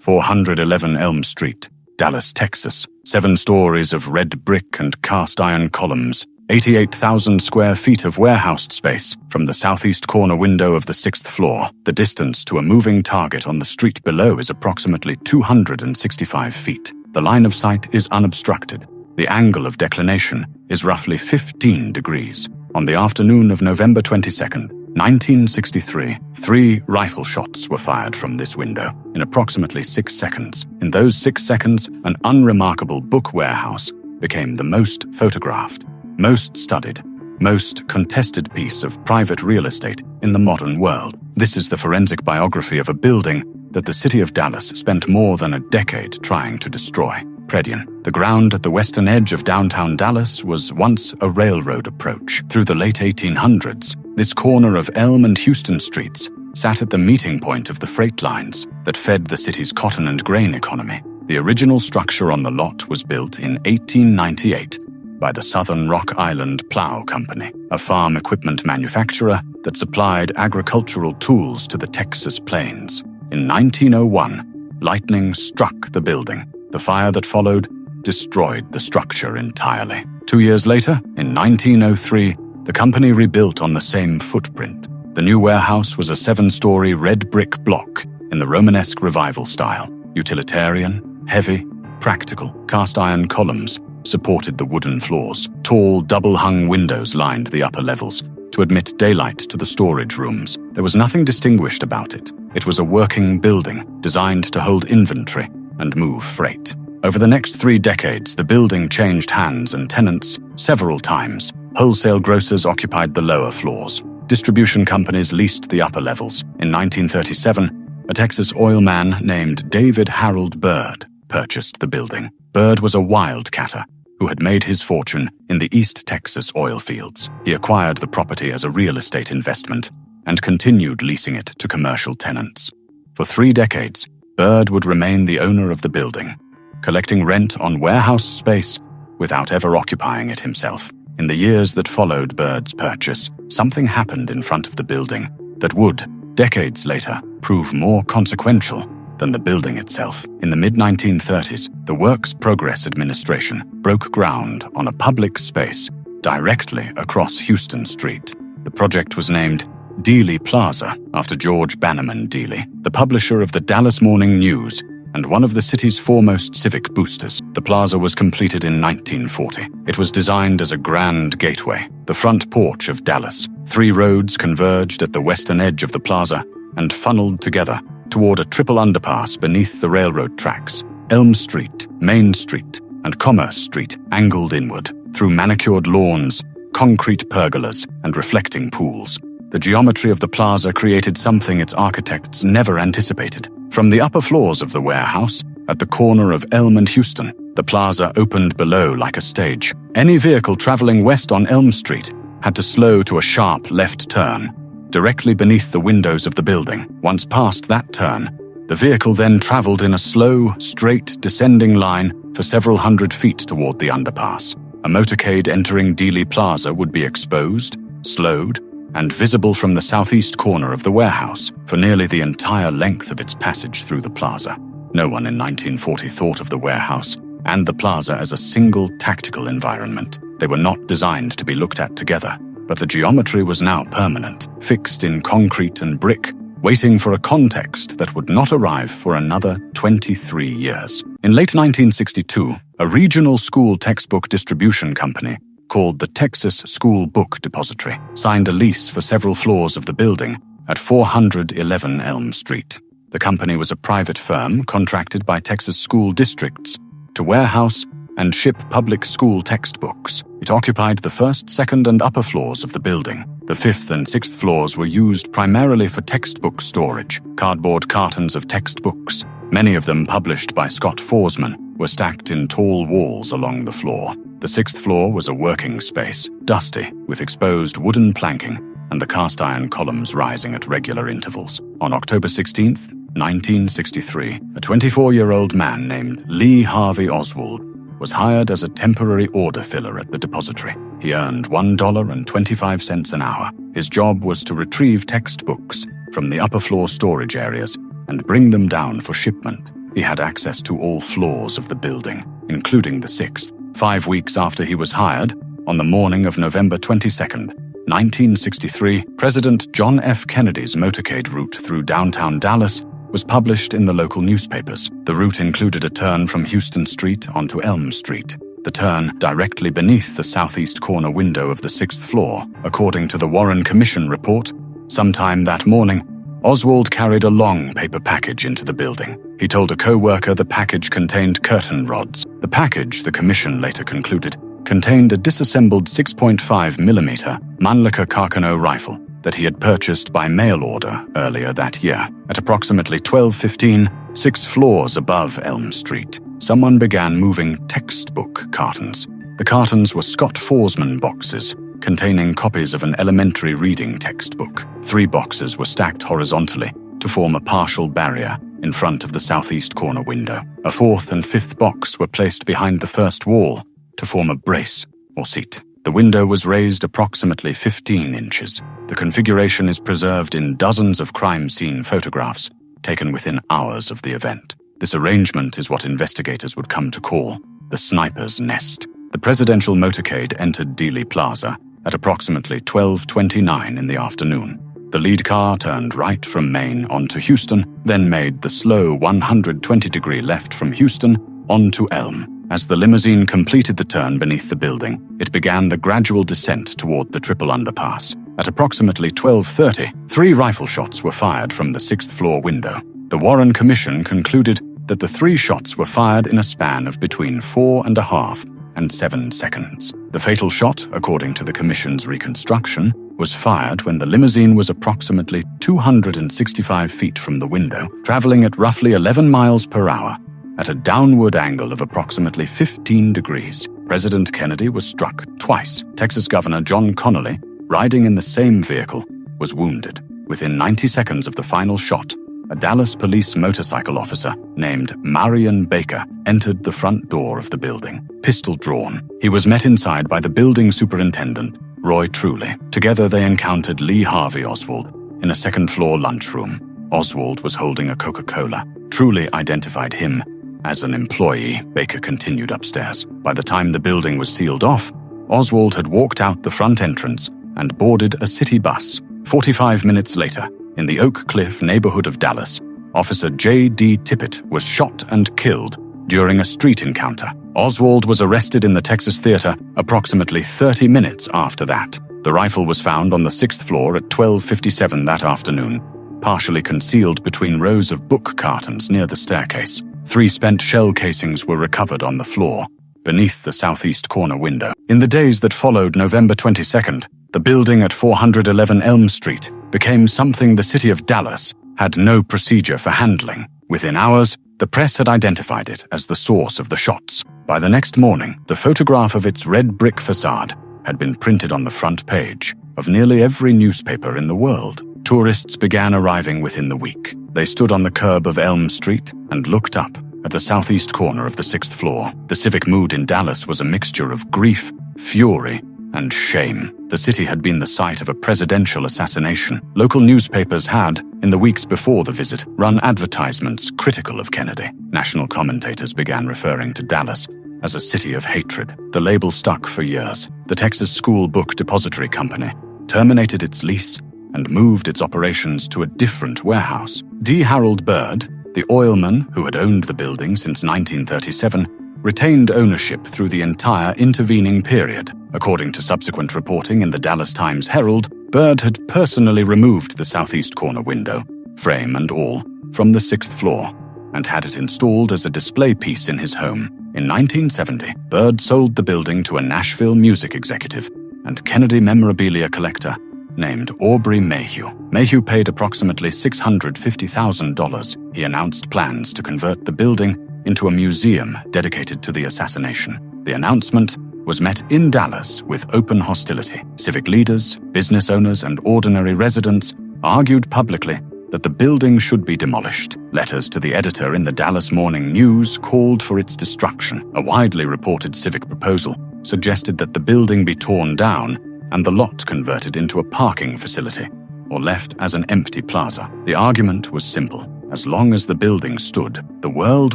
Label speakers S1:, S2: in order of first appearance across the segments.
S1: 411 Elm Street, Dallas, Texas. 7 stories of red brick and cast iron columns, 88,000 square feet of warehouse space from the southeast corner window of the 6th floor. The distance to a moving target on the street below is approximately 265 feet. The line of sight is unobstructed. The angle of declination is roughly 15 degrees. On the afternoon of November 22nd, 1963, 3 rifle shots were fired from this window in approximately 6 seconds. In those 6 seconds, an unremarkable book warehouse became the most photographed, most studied, most contested piece of private real estate in the modern world. This is the forensic biography of a building that the city of Dallas spent more than a decade trying to destroy. Predion. The ground at the western edge of downtown Dallas was once a railroad approach. Through the late 1800s, this corner of Elm and Houston Streets sat at the meeting point of the freight lines that fed the city's cotton and grain economy. The original structure on the lot was built in 1898 by the Southern Rock Island Plow Company, a farm equipment manufacturer that supplied agricultural tools to the Texas plains. In 1901, lightning struck the building. The fire that followed destroyed the structure entirely. 2 years later, in 1903, the company rebuilt on the same footprint. The new warehouse was a 7-story red brick block in the Romanesque Revival style. Utilitarian, heavy, practical, cast iron columns supported the wooden floors. Tall, double-hung windows lined the upper levels to admit daylight to the storage rooms. There was nothing distinguished about it. It was a working building designed to hold inventory and move freight. Over the next 3 decades, the building changed hands and tenants several times. Wholesale grocers occupied the lower floors. Distribution companies leased the upper levels. In 1937, a Texas oilman named David Harold Byrd purchased the building. Byrd was a wildcatter who had made his fortune in the East Texas oil fields. He acquired the property as a real estate investment and continued leasing it to commercial tenants. For 3 decades, Byrd would remain the owner of the building, collecting rent on warehouse space without ever occupying it himself. In the years that followed Byrd's purchase, something happened in front of the building that would, decades later, prove more consequential than the building itself. In the mid-1930s, the Works Progress Administration broke ground on a public space directly across Houston Street. The project was named Dealey Plaza, after George Bannerman Dealey, the publisher of the Dallas Morning News and one of the city's foremost civic boosters. The plaza was completed in 1940. It was designed as a grand gateway, the front porch of Dallas. 3 roads converged at the western edge of the plaza and funneled together toward a triple underpass beneath the railroad tracks. Elm Street, Main Street, and Commerce Street angled inward through manicured lawns, concrete pergolas, and reflecting pools. The geometry of the plaza created something its architects never anticipated. From the upper floors of the warehouse, at the corner of Elm and Houston, the plaza opened below like a stage. Any vehicle traveling west on Elm Street had to slow to a sharp left turn, directly beneath the windows of the building. Once past that turn, the vehicle then traveled in a slow, straight, descending line for several hundred feet toward the underpass. A motorcade entering Dealey Plaza would be exposed, slowed, and visible from the southeast corner of the warehouse for nearly the entire length of its passage through the plaza. No one in 1940 thought of the warehouse and the plaza as a single tactical environment. They were not designed to be looked at together, but the geometry was now permanent, fixed in concrete and brick, waiting for a context that would not arrive for another 23 years. In late 1962, a regional school textbook distribution company called the Texas School Book Depository signed a lease for several floors of the building at 411 Elm Street. The company was a private firm contracted by Texas school districts to warehouse and ship public school textbooks. It occupied the first, second, and upper floors of the building. The 5th and 6th floors were used primarily for textbook storage. Cardboard cartons of textbooks, many of them published by Scott Forsman, were stacked in tall walls along the floor. The 6th floor was a working space, dusty, with exposed wooden planking and the cast iron columns rising at regular intervals. On October 16, 1963, a 24-year-old man named Lee Harvey Oswald was hired as a temporary order filler at the depository. He earned $1.25 an hour. His job was to retrieve textbooks from the upper floor storage areas and bring them down for shipment He had access to all floors of the building, including the 6th. 5 weeks after he was hired, on the morning of November 22nd, 1963, President John F. Kennedy's motorcade route through downtown Dallas was published in the local newspapers. The route included a turn from Houston Street onto Elm Street. The turn directly beneath the southeast corner window of the 6th floor. According to the Warren Commission report, sometime that morning, Oswald carried a long paper package into the building. He told a co-worker the package contained curtain rods. The package, the commission later concluded, contained a disassembled 6.5mm Mannlicher Carcano rifle that he had purchased by mail order earlier that year. At approximately 12:15, 6 floors above Elm Street, someone began moving textbook cartons. The cartons were Scott Forsman boxes containing copies of an elementary reading textbook. 3 boxes were stacked horizontally to form a partial barrier in front of the southeast corner window. A 4th and 5th box were placed behind the first wall to form a brace or seat. The window was raised approximately 15 inches. The configuration is preserved in dozens of crime scene photographs taken within hours of the event. This arrangement is what investigators would come to call the sniper's nest. The presidential motorcade entered Dealey Plaza at approximately 12:29 in the afternoon. The lead car turned right from Main onto Houston, then made the slow 120-degree left from Houston onto Elm. As the limousine completed the turn beneath the building, it began the gradual descent toward the triple underpass. At approximately 12:30, 3 rifle shots were fired from the 6th floor window. The Warren Commission concluded that the 3 shots were fired in a span of between 4.5 and 7 seconds. The fatal shot, according to the Commission's reconstruction, was fired when the limousine was approximately 265 feet from the window, traveling at roughly 11 miles per hour. At a downward angle of approximately 15 degrees, President Kennedy was struck twice. Texas Governor John Connally, riding in the same vehicle, was wounded. Within 90 seconds of the final shot, a Dallas police motorcycle officer named Marion Baker entered the front door of the building, pistol drawn. He was met inside by the building superintendent, Roy Truly. Together they encountered Lee Harvey Oswald in a second-floor lunchroom. Oswald was holding a Coca-Cola. Truly identified him as an employee. Baker continued upstairs. By the time the building was sealed off, Oswald had walked out the front entrance and boarded a city bus. 45 minutes later, in the Oak Cliff neighborhood of Dallas, Officer J.D. Tippett was shot and killed during a street encounter. Oswald was arrested in the Texas Theater approximately 30 minutes after that. The rifle was found on the 6th floor at 12:57 that afternoon, partially concealed between rows of book cartons near the staircase. 3 spent shell casings were recovered on the floor, beneath the southeast corner window. In the days that followed November 22nd, the building at 411 Elm Street became something the city of Dallas had no procedure for handling. Within hours, the press had identified it as the source of the shots. By the next morning, the photograph of its red brick facade had been printed on the front page of nearly every newspaper in the world. Tourists began arriving within the week. They stood on the curb of Elm Street and looked up at the southeast corner of the 6th floor. The civic mood in Dallas was a mixture of grief, fury, and shame. The city had been the site of a presidential assassination. Local newspapers had, in the weeks before the visit, run advertisements critical of Kennedy. National commentators began referring to Dallas as a city of hatred. The label stuck for years. The Texas School Book Depository Company terminated its lease and moved its operations to a different warehouse. D. Harold Byrd, the oilman who had owned the building since 1937, retained ownership through the entire intervening period. According to subsequent reporting in the Dallas Times-Herald, Byrd had personally removed the southeast corner window, frame and all, from the 6th floor, and had it installed as a display piece in his home. In 1970, Byrd sold the building to a Nashville music executive and Kennedy memorabilia collector named Aubrey Mayhew. Mayhew paid approximately $650,000. He announced plans to convert the building into a museum dedicated to the assassination. The announcement was met in Dallas with open hostility. Civic leaders, business owners, and ordinary residents argued publicly that the building should be demolished. Letters to the editor in the Dallas Morning News called for its destruction. A widely reported civic proposal suggested that the building be torn down and the lot converted into a parking facility, or left as an empty plaza. The argument was simple. As long as the building stood, the world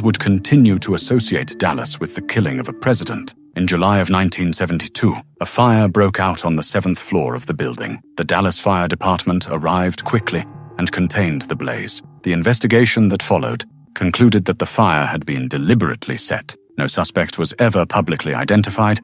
S1: would continue to associate Dallas with the killing of a president. In July of 1972, a fire broke out on the 7th floor of the building. The Dallas Fire Department arrived quickly and contained the blaze. The investigation that followed concluded that the fire had been deliberately set. No suspect was ever publicly identified,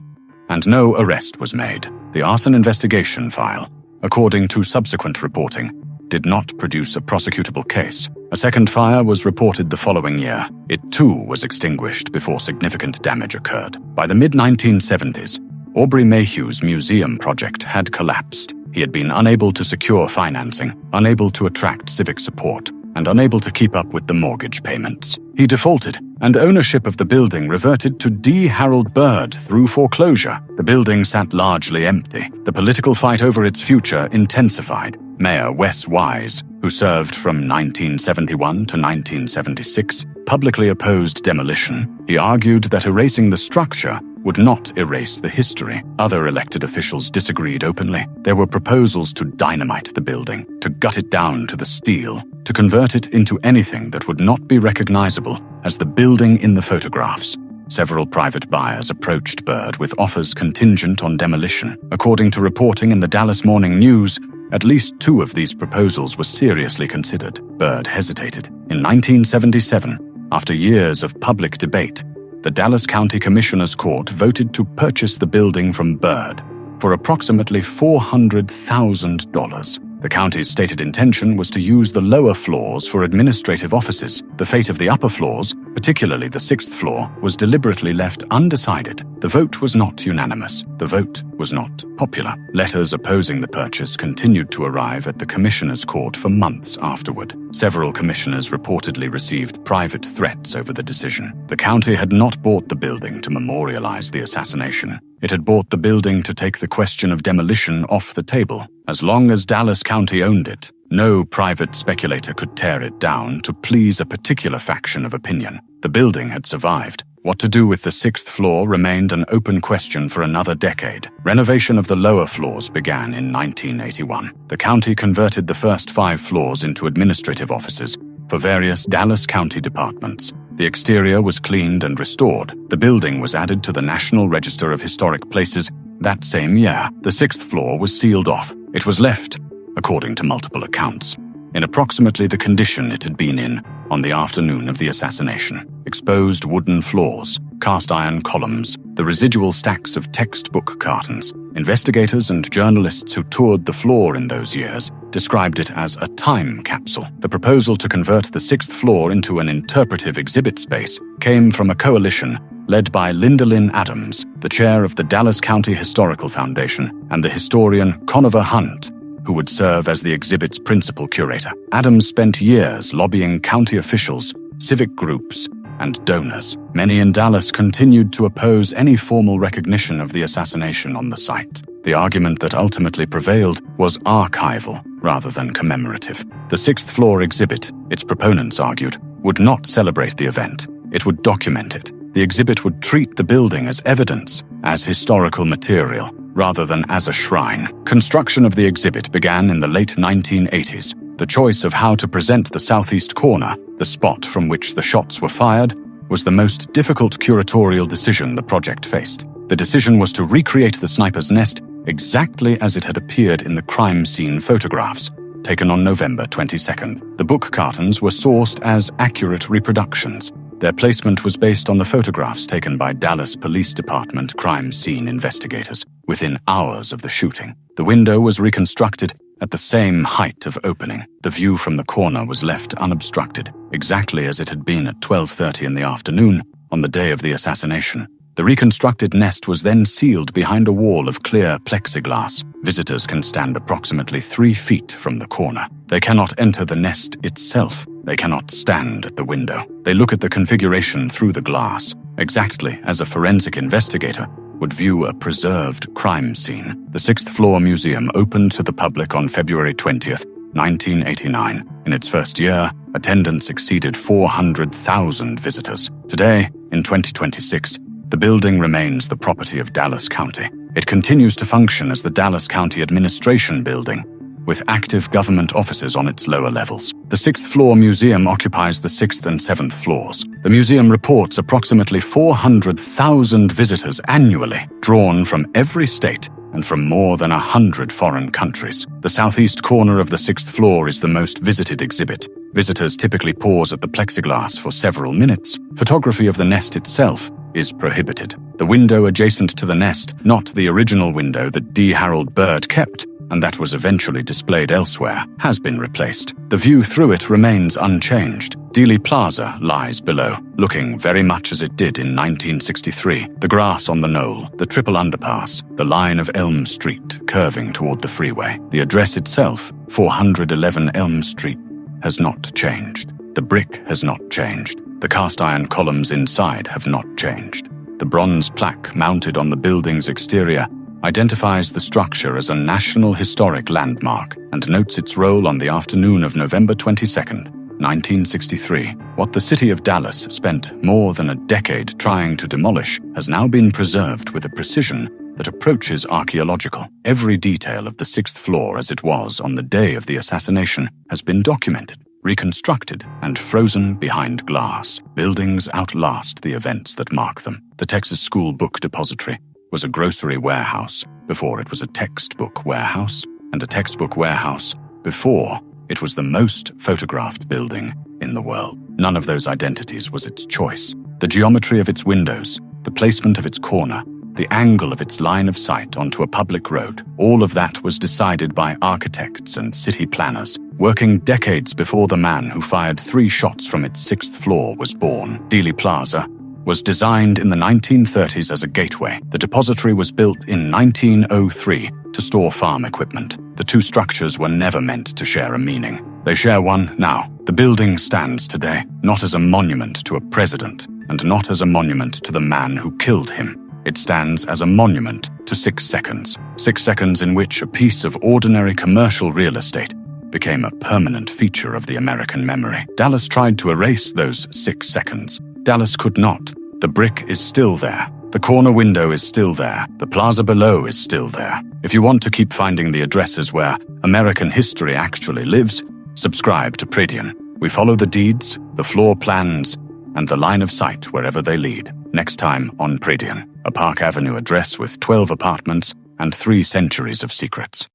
S1: and no arrest was made. The arson investigation file, according to subsequent reporting, did not produce a prosecutable case. A second fire was reported the following year. It too was extinguished before significant damage occurred. By the mid-1970s, Aubrey Mayhew's museum project had collapsed. He had been unable to secure financing, unable to attract civic support, and unable to keep up with the mortgage payments. He defaulted, and ownership of the building reverted to D. Harold Byrd through foreclosure. The building sat largely empty. The political fight over its future intensified. Mayor Wes Wise, who served from 1971 to 1976, publicly opposed demolition. He argued that erasing the structure would not erase the history. Other elected officials disagreed openly. There were proposals to dynamite the building, to gut it down to the steel, to convert it into anything that would not be recognizable as the building in the photographs. Several private buyers approached Byrd with offers contingent on demolition. According to reporting in the Dallas Morning News, at least 2 of these proposals were seriously considered. Byrd hesitated. In 1977, after years of public debate, the Dallas County Commissioners Court voted to purchase the building from Byrd for approximately $400,000. The county's stated intention was to use the lower floors for administrative offices. The fate of the upper floors, particularly the 6th floor, was deliberately left undecided. The vote was not unanimous. The vote was not popular. Letters opposing the purchase continued to arrive at the Commissioners' Court for months afterward. Several commissioners reportedly received private threats over the decision. The county had not bought the building to memorialize the assassination. It had bought the building to take the question of demolition off the table. As long as Dallas County owned it, no private speculator could tear it down to please a particular faction of opinion. The building had survived. What to do with the 6th floor remained an open question for another decade. Renovation of the lower floors began in 1981. The county converted the first 5 floors into administrative offices for various Dallas County departments. The exterior was cleaned and restored. The building was added to the National Register of Historic Places that same year. The 6th floor was sealed off. It was left, according to multiple accounts, in approximately the condition it had been in on the afternoon of the assassination. Exposed wooden floors, cast iron columns, the residual stacks of textbook cartons. Investigators and journalists who toured the floor in those years described it as a time capsule. The proposal to convert the 6th floor into an interpretive exhibit space came from a coalition led by Linda Lynn Adams, the chair of the Dallas County Historical Foundation, and the historian Conover Hunt, who would serve as the exhibit's principal curator. Adams spent years lobbying county officials, civic groups, and donors. Many in Dallas continued to oppose any formal recognition of the assassination on the site. The argument that ultimately prevailed was archival rather than commemorative. The 6th floor exhibit, its proponents argued, would not celebrate the event. It would document it. The exhibit would treat the building as evidence, as historical material, rather than as a shrine. Construction of the exhibit began in the late 1980s. The choice of how to present the southeast corner, the spot from which the shots were fired, was the most difficult curatorial decision the project faced. The decision was to recreate the sniper's nest exactly as it had appeared in the crime scene photographs, taken on November 22nd. The book cartons were sourced as accurate reproductions. Their placement was based on the photographs taken by Dallas Police Department crime scene investigators within hours of the shooting. The window was reconstructed at the same height of opening. The view from the corner was left unobstructed, exactly as it had been at 12:30 in the afternoon on the day of the assassination. The reconstructed nest was then sealed behind a wall of clear plexiglass. Visitors can stand approximately 3 feet from the corner. They cannot enter the nest itself. They cannot stand at the window. They look at the configuration through the glass, exactly as a forensic investigator would view a preserved crime scene. The 6th floor museum opened to the public on February 20th, 1989. In its first year, attendance exceeded 400,000 visitors. Today, in 2026, the building remains the property of Dallas County. It continues to function as the Dallas County Administration Building, with active government offices on its lower levels. The 6th floor museum occupies the 6th and 7th floors. The museum reports approximately 400,000 visitors annually, drawn from every state and from more than 100 foreign countries. The southeast corner of the 6th floor is the most visited exhibit. Visitors typically pause at the plexiglass for several minutes. Photography of the nest itself is prohibited. The window adjacent to the nest, not the original window that D. Harold Byrd kept, and that was eventually displayed elsewhere, has been replaced. The view through it remains unchanged. Dealey Plaza lies below, looking very much as it did in 1963. The grass on the knoll, the triple underpass, the line of Elm Street curving toward the freeway. The address itself, 411 Elm Street, has not changed. The brick has not changed. The cast iron columns inside have not changed. The bronze plaque mounted on the building's exterior identifies the structure as a National Historic Landmark and notes its role on the afternoon of November 22nd, 1963. What the city of Dallas spent more than a decade trying to demolish has now been preserved with a precision that approaches archaeological. Every detail of the 6th floor as it was on the day of the assassination has been documented, reconstructed, and frozen behind glass. Buildings outlast the events that mark them. The Texas School Book Depository was a grocery warehouse before it was a textbook warehouse, and a textbook warehouse before it was the most photographed building in the world. None of those identities was its choice. The geometry of its windows, the placement of its corner, the angle of its line of sight onto a public road, all of that was decided by architects and city planners, working decades before the man who fired 3 shots from its 6th floor was born. Dealey Plaza was designed in the 1930s as a gateway. The depository was built in 1903 to store farm equipment. The two structures were never meant to share a meaning. They share one now. The building stands today, not as a monument to a president, and not as a monument to the man who killed him. It stands as a monument to 6 seconds. 6 seconds in which a piece of ordinary commercial real estate became a permanent feature of the American memory. Dallas tried to erase those 6 seconds. Dallas could not. The brick is still there. The corner window is still there. The plaza below is still there. If you want to keep finding the addresses where American history actually lives, subscribe to Pradian. We follow the deeds, the floor plans, and the line of sight wherever they lead. Next time on Pradian, a Park Avenue address with 12 apartments and 3 centuries of secrets.